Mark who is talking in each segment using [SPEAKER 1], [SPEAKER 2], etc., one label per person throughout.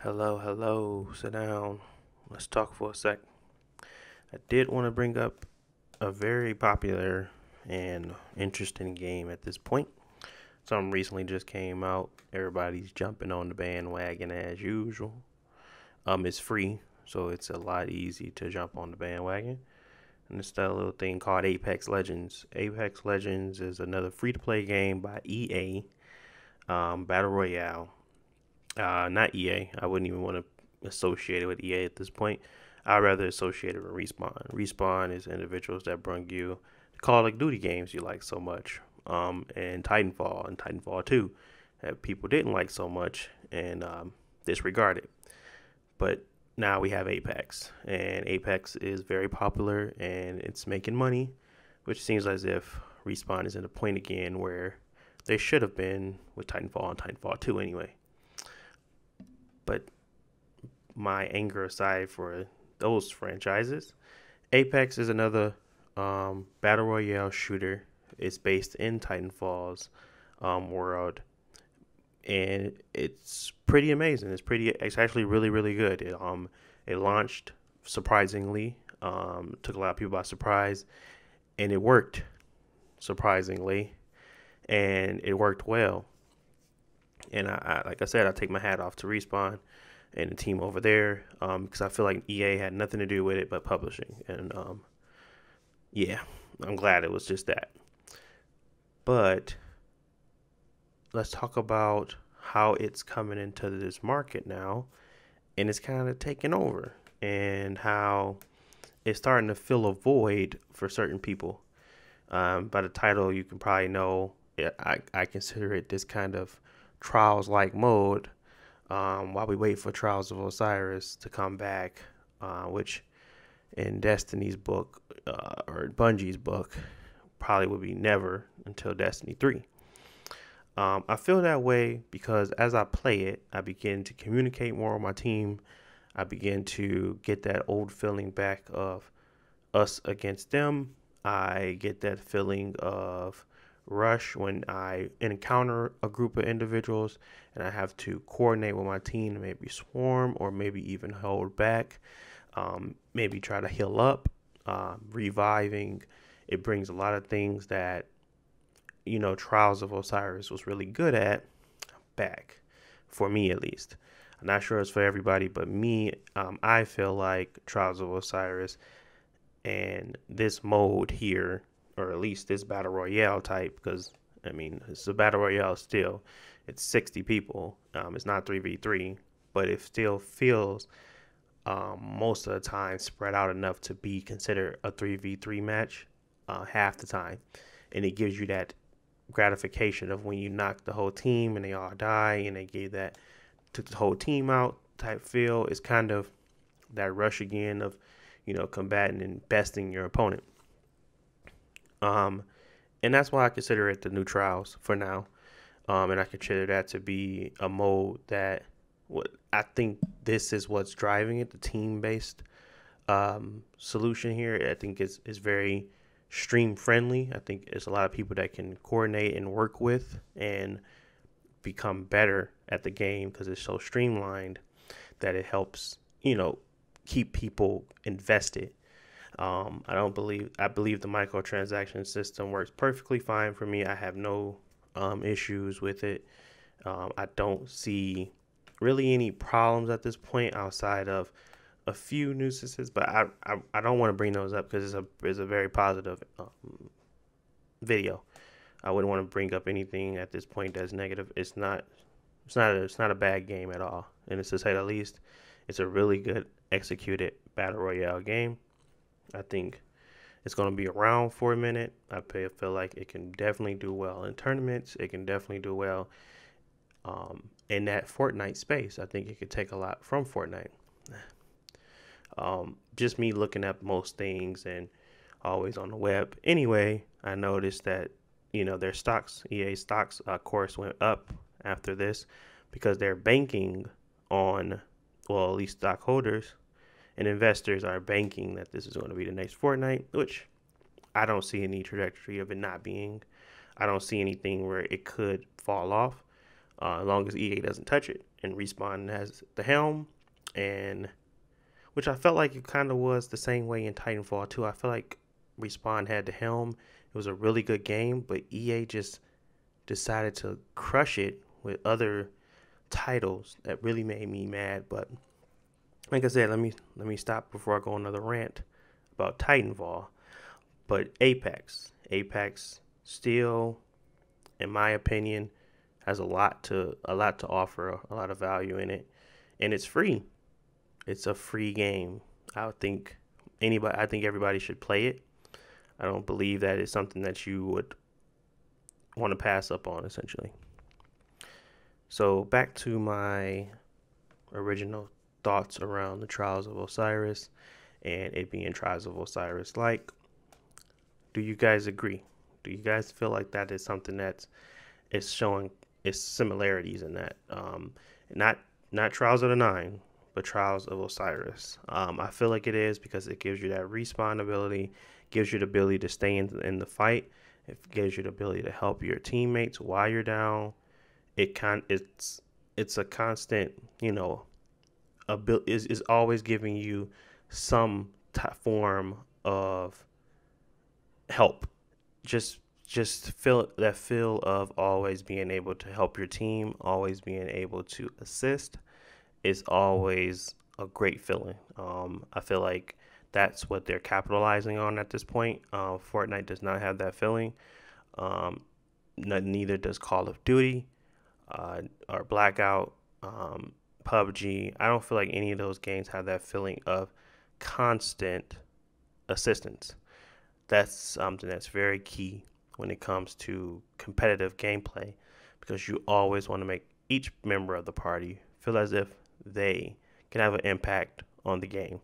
[SPEAKER 1] Hello, hello. Sit down. Let's talk for a sec. I did want to bring up a very popular and interesting game at this point. Something recently just came out. Everybody's jumping on the bandwagon as usual. It's free, so it's a lot easy to jump on the bandwagon. And it's that little thing called Apex Legends. Apex Legends is another free-to-play game by EA, Battle Royale. Not EA. I wouldn't even want to associate it with EA at this point. I'd rather associate it with Respawn. Respawn is individuals that bring you the Call of Duty games you like so much, and Titanfall 2 that people didn't like so much and disregarded. But now we have Apex, and Apex is very popular and it's making money, which seems as if Respawn is in a point again where they should have been with Titanfall and Titanfall 2 anyway. But my anger aside for those franchises, Apex is another battle royale shooter. It's based in Titanfall's world, and it's pretty amazing. It's actually really good. It launched surprisingly, took a lot of people by surprise, and it worked surprisingly, and it worked well. And like I said, I take my hat off to Respawn and the team over there, because I feel like EA had nothing to do with it but publishing. And yeah, I'm glad it was just that. But let's talk about how it's coming into this market now, and it's kind of taking over, and how it's starting to fill a void for certain people. By the title, you can probably know I consider it this kind of Trials like mode, while we wait for Trials of Osiris to come back, which in Destiny's book, or Bungie's book, probably would be never until Destiny 3. I feel that way because as I play it, I begin to communicate more with my team. I begin to get that old feeling back of us against them. I get that feeling of rush when I encounter a group of individuals and I have to coordinate with my team to maybe swarm or maybe even hold back, maybe try to heal up, reviving. It brings a lot of things that, Trials of Osiris was really good at back, for me at least. I'm not sure it's for everybody, but me, I feel like Trials of Osiris and this mode here, or at least this battle royale type, because I mean it's a battle royale still. It's 60 people. It's not 3v3, but it still feels most of the time spread out enough to be considered a 3v3 match half the time, and it gives you that gratification of when you knock the whole team and they all die and they gave that took the whole team out type feel. It's kind of that rush again of combating and besting your opponent. Um, and that's why I consider it the new Trials for now. And I consider that to be a mode that what I think this is what's driving it, the team based solution here. I think is very stream friendly. I think it's a lot of people that can coordinate and work with and become better at the game because it's so streamlined that it helps, keep people invested. I believe the microtransaction system works perfectly fine for me. I have no issues with it. I don't see really any problems at this point outside of a few nuisances, but I don't want to bring those up because it's a very positive video. I wouldn't want to bring up anything at this point that's negative. It's not a bad game at all, and it's to say the least. It's a really good executed battle royale game. I think it's going to be around for a minute. Feel like it can definitely do well in tournaments. It can definitely do well in that Fortnite space. I think it could take a lot from Fortnite. Just me looking at most things and always on the web. Anyway, I noticed that their stocks, EA stocks, of course, went up after this because they're banking on, well, at least stockholders and investors are banking that this is going to be the next Fortnite, which I don't see any trajectory of it not being. I don't see anything where it could fall off. as long as EA doesn't touch it. And Respawn has the helm, and which I felt like it kind of was the same way in Titanfall 2. I feel like Respawn had the helm. It was a really good game, but EA just decided to crush it with other titles that really made me mad. But like I said, let me stop before I go on another rant about Titanfall. But Apex still, in my opinion, has a lot to offer, a lot of value in it, and it's free. It's a free game. I think everybody should play it. I don't believe that it's something that you would want to pass up on, essentially. So back to my original thoughts around the Trials of Osiris and it being Trials of Osiris. Like, do you guys agree? Do you guys feel like that is something that is showing its similarities in that? Not Trials of the Nine, but Trials of Osiris. I feel like it is because it gives you that respawn ability, gives you the ability to stay in the fight. It gives you the ability to help your teammates while you're down. It's a constant, is always giving you some form of help. Just feel of always being able to help your team, always being able to assist is always a great feeling. I feel like that's what they're capitalizing on at this point. Fortnite does not have that feeling. Neither does Call of Duty or Blackout, PUBG. I don't feel like any of those games have that feeling of constant assistance. That's something that's very key when it comes to competitive gameplay, because you always want to make each member of the party feel as if they can have an impact on the game.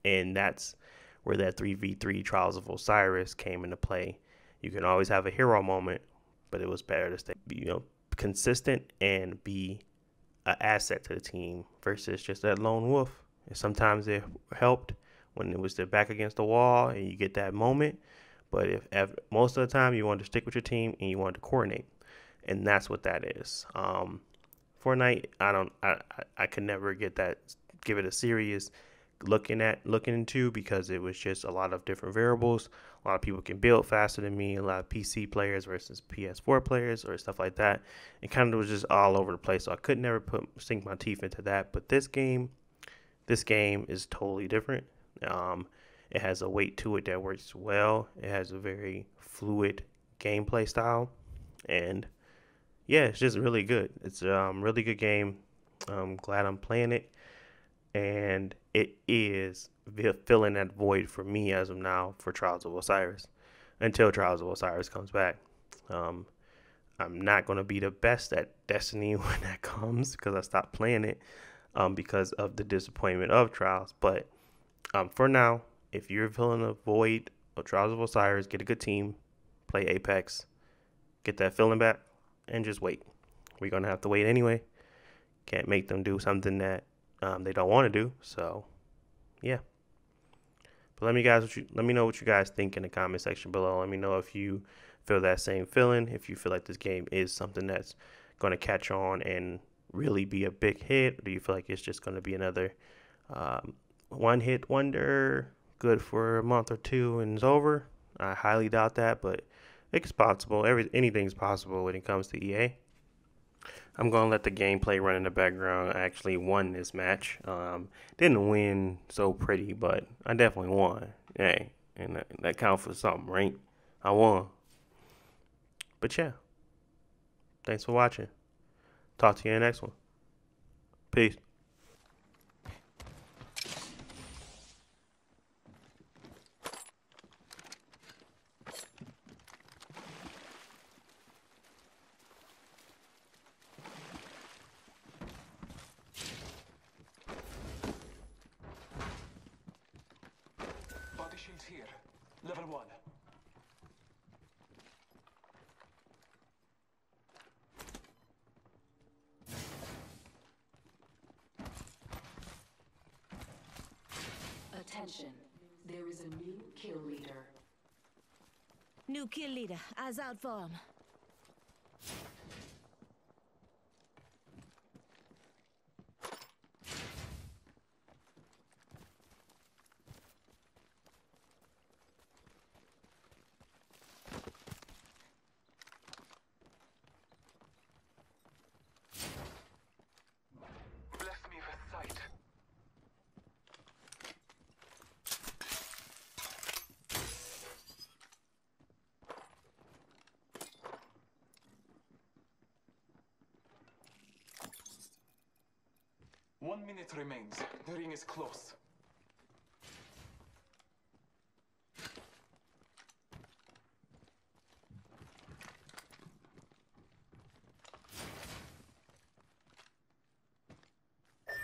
[SPEAKER 1] And that's where that 3v3 Trials of Osiris came into play. You can always have a hero moment, but it was better to stay, consistent and be an asset to the team versus just that lone wolf. And sometimes it helped when it was the back against the wall and you get that moment. But if most of the time you want to stick with your team and you want to coordinate, and that's what that is. Fortnite, I could never give it a serious looking into, because it was just a lot of different variables. A lot of people can build faster than me, a lot of PC players versus PS4 players or stuff like that. It kind of was just all over the place, so I could never sink my teeth into that. But this game is totally different. It has a weight to it that works well. It has a very fluid gameplay style, and yeah, it's just really good. It's a really good game. I'm glad I'm playing it, and it is filling that void for me as of now for Trials of Osiris, until Trials of Osiris comes back. I'm not going to be the best at Destiny when that comes, because I stopped playing it because of the disappointment of Trials. But for now, if you're feeling a void of Trials of Osiris, get a good team, play Apex, get that feeling back, and just wait. We're going to have to wait anyway. Can't make them do something that they don't want to do. So, yeah. But let me know what you guys think in the comment section below. Let me know if you feel that same feeling, if you feel like this game is something that's going to catch on and really be a big hit, or do you feel like it's just going to be another one-hit wonder, good for a month or two and it's over? I highly doubt that, but it's possible. Anything's possible when it comes to EA. I'm going to let the gameplay run in the background. I actually won this match. Didn't win so pretty, but I definitely won. Hey, and that counts for something, right? I won. But yeah, thanks for watching. Talk to you in the next one. Peace.
[SPEAKER 2] Body shields here. Level 1.
[SPEAKER 3] Attention. There is a new kill leader.
[SPEAKER 4] New kill leader. Eyes out for him.
[SPEAKER 2] 1 minute remains. The ring is close.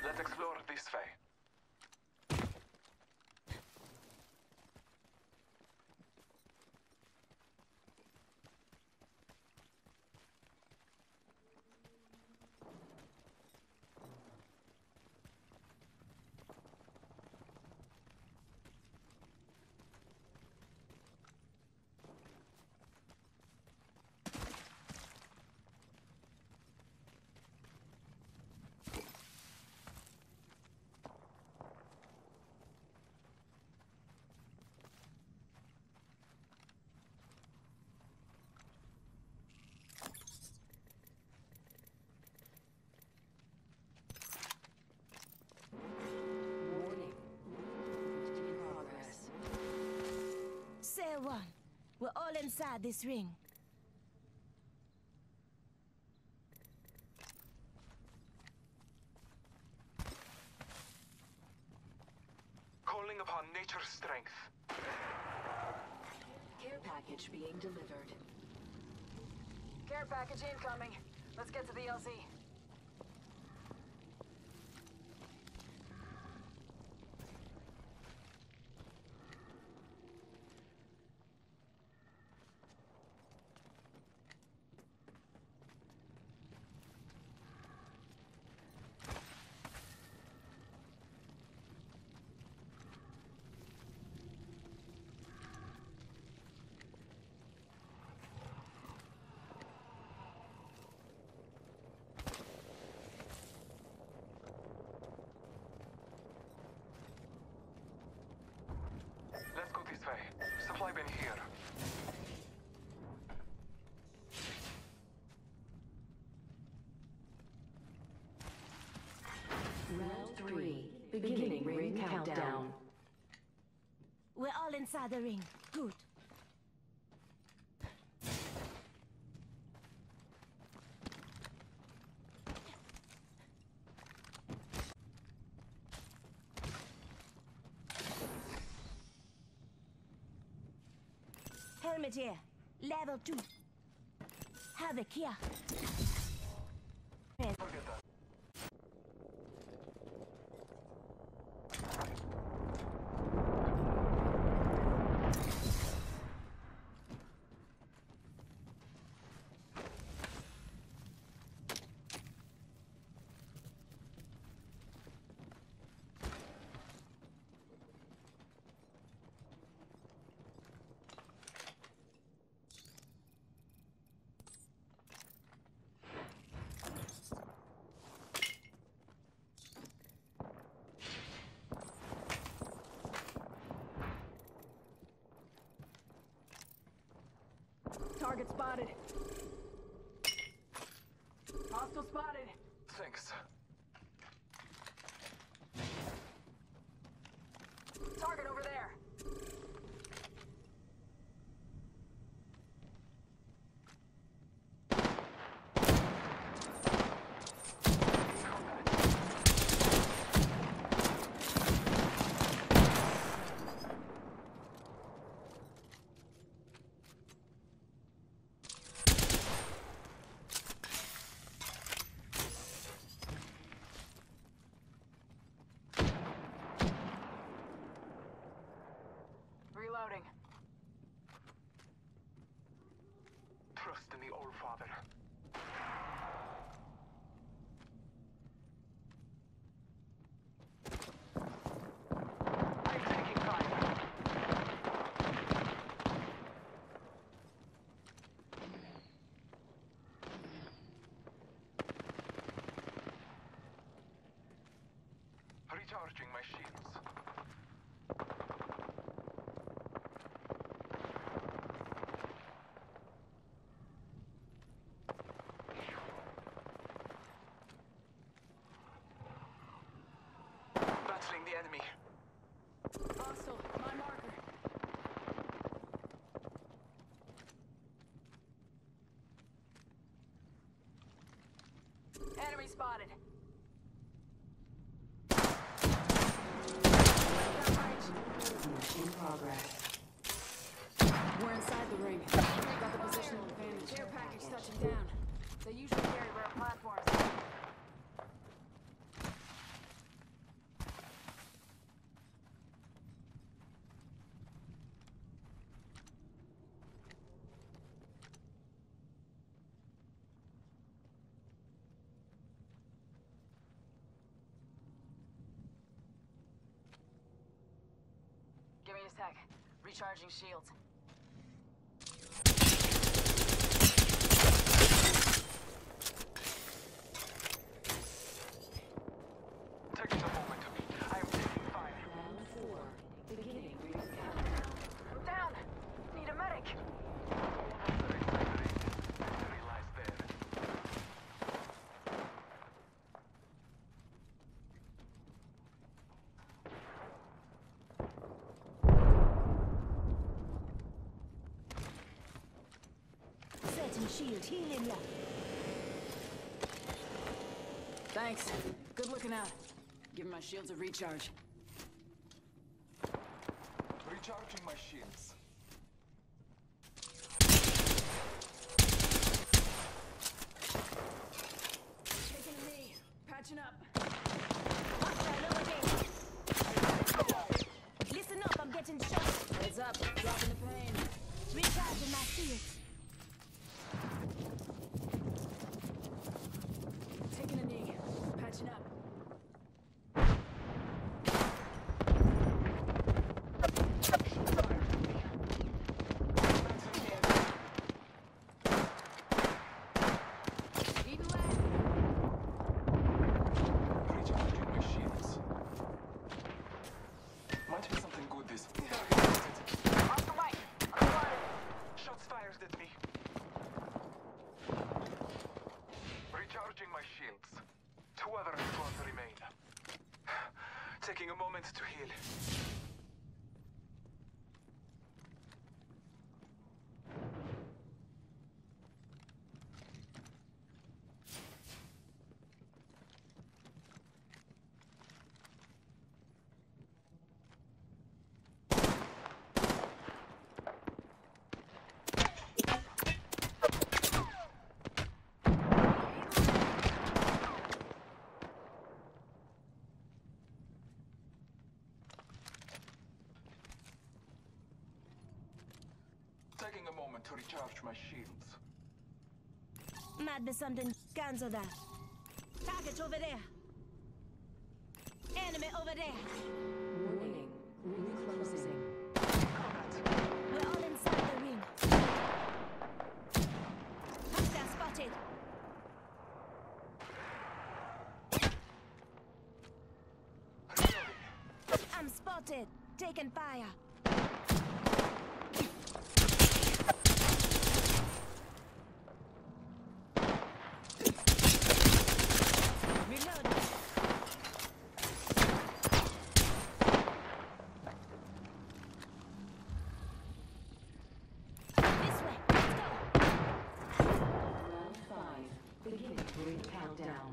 [SPEAKER 2] Let's explore this way.
[SPEAKER 3] Warning. In progress.
[SPEAKER 4] Cell 1. We're all inside this ring.
[SPEAKER 2] Calling upon nature's strength.
[SPEAKER 3] Care package being delivered.
[SPEAKER 5] Care package incoming. Let's get to the LZ.
[SPEAKER 2] Let's go this way. Supply bin here.
[SPEAKER 3] Round 3. Beginning ring countdown.
[SPEAKER 4] We're all inside the ring. Good. Helmet here. Level 2. Havoc here.
[SPEAKER 2] Forget that.
[SPEAKER 5] Target spotted. Hostile spotted.
[SPEAKER 2] Thanks.
[SPEAKER 5] Target over there. Reloading.
[SPEAKER 2] Trust in the All Father. I'm taking time. Recharging my shields. Battling the enemy.
[SPEAKER 5] Hostile. My marker. Enemy spotted. Give me a sec. Recharging shields.
[SPEAKER 2] Taking a moment. I am taking fire.
[SPEAKER 3] Round 4. Beginning ring countdown.
[SPEAKER 5] I'm down. Need a medic.
[SPEAKER 2] Battery lies there.
[SPEAKER 4] Setting shield, healing ya.
[SPEAKER 5] Thanks. Good looking out. Giving my shields a recharge.
[SPEAKER 2] Recharging my shields.
[SPEAKER 5] Taking a knee. Patching up.
[SPEAKER 4] Hostile over there. Listen up, I'm getting shot.
[SPEAKER 5] Heads up. Dropping the pain.
[SPEAKER 4] Recharging my shields.
[SPEAKER 5] Taking a knee. Patching up. Eating lead.
[SPEAKER 2] Recharging my shields. Might be something good this.
[SPEAKER 5] Off the mic. I'm spotted.
[SPEAKER 2] Shots fired at me. Recharging my shields. 2 other squads remain. Taking a moment to heal. Taking a moment to recharge my shields.
[SPEAKER 4] Might be something. Cancel that. Target over there. Enemy over there.
[SPEAKER 3] Warning. Ring closing.
[SPEAKER 4] We're all inside the ring. Hostile spotted. I'm spotted. Taking fire. Reloading. This way. Let's go.
[SPEAKER 3] Round 5. Beginning ring countdown.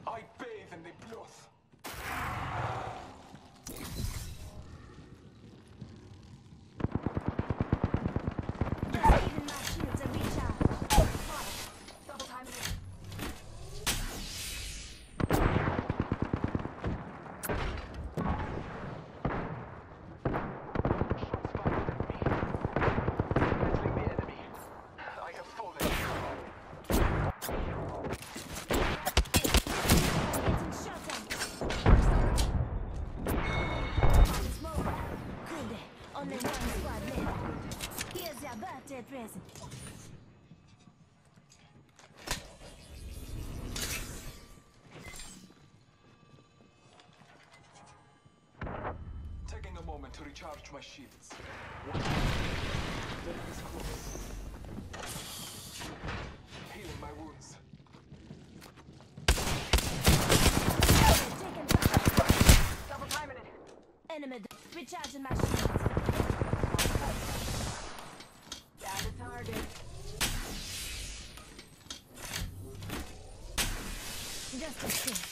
[SPEAKER 2] I bathe in the blood.
[SPEAKER 4] Saving my shields and recharge.
[SPEAKER 5] Double timing it.
[SPEAKER 2] Shots fired at me. Battling the enemy. I have fallen.
[SPEAKER 4] Getting shot at. Smoke. Good. Only one squad left. Here's your birthday present.
[SPEAKER 2] Taking a moment to recharge my shields. Death is close. Healing my wounds.
[SPEAKER 4] Taking fire.
[SPEAKER 5] Double timing it.
[SPEAKER 4] Enemy. Recharging my shields.
[SPEAKER 5] Down to target.
[SPEAKER 4] Just a sec.